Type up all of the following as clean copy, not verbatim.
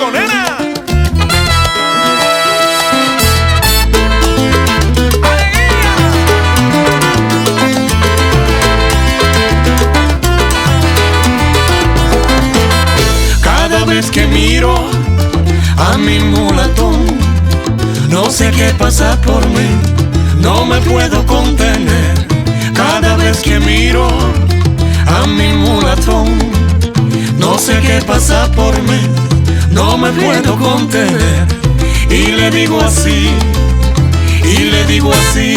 rico, nena! Cada vez que miro a mi mulatón, no sé qué pasa por mí, no me puedo contener. Cada vez que miro a mi mulatón, no sé qué pasa por mí, no me puedo contener. Y le digo así, y le digo así: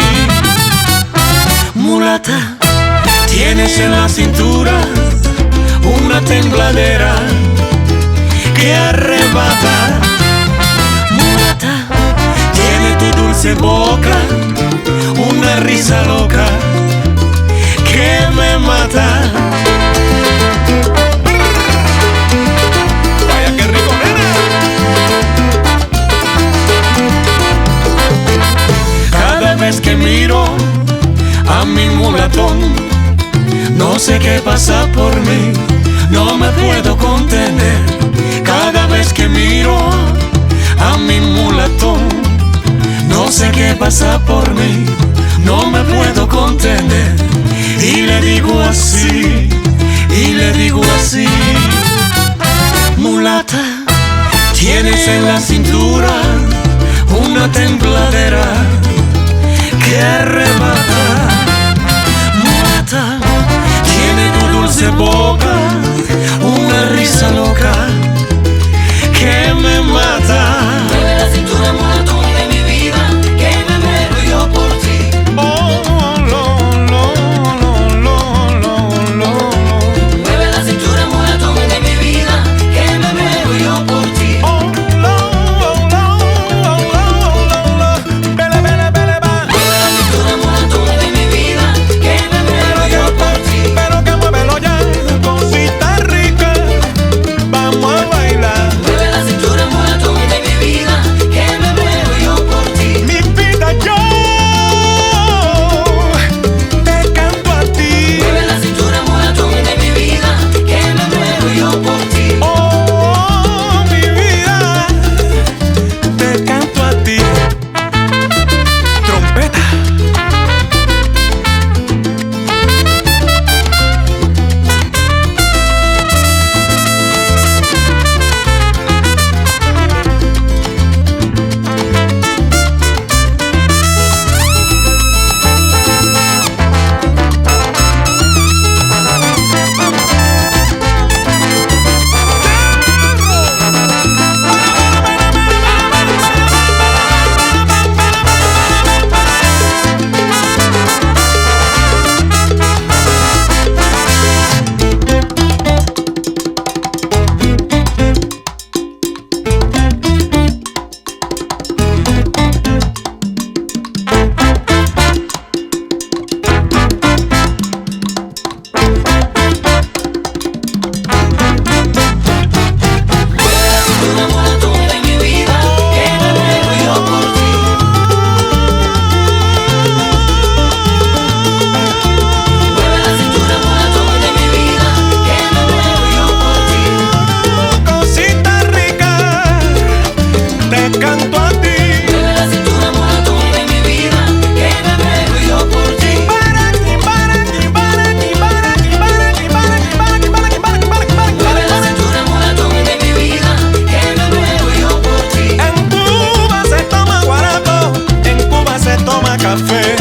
mulata, tienes en la cintura una tembladera que arrebata. Mulata, tiene tu dulce boca una risa loca que me mata. ¡Vaya qué rico, nena! Cada vez que miro a mi mulatón, no sé qué pasa por mí, no me puedo contener. Cada vez que miro a mi mulatón, no sé qué pasa por mí, no me puedo contener. Y le digo así, y le digo así: mulata, tienes en la cintura una tembladera que arrebata. Mulata, tiene tu dulce boca una risa loca que me mata. Mueve la cintura, mulatón de mi vida, que me muero yo por ti. Oh, lo, lo, lo, lo, lo, lo. Mueve la cintura, mulatón de mi vida, que me muero yo por ti. Oh, lo, lo, lo, lo, lo. Bele, bele, bele, ba. Mueve la cintura, mulatón de mi vida, que me muero yo por ti. Pero que muévelo ya, cosita rica, vamos a bailar. Mueve la cintura, mulatón de mi vida, que me muero yo por ti. Mi vida, yo te canto a ti. Mueve la cintura, mulatón de mi vida, que me muero yo por ti. Oh, mi vida, te canto a ti. Trompeta. Canto a ti. Mueve la cintura, mulatón de mi vida, que me muero yo por ti. Mueve la cintura, mulatón de mi vida, que me muero yo por ti. En Cuba se toma guarapo, en Cuba se toma café.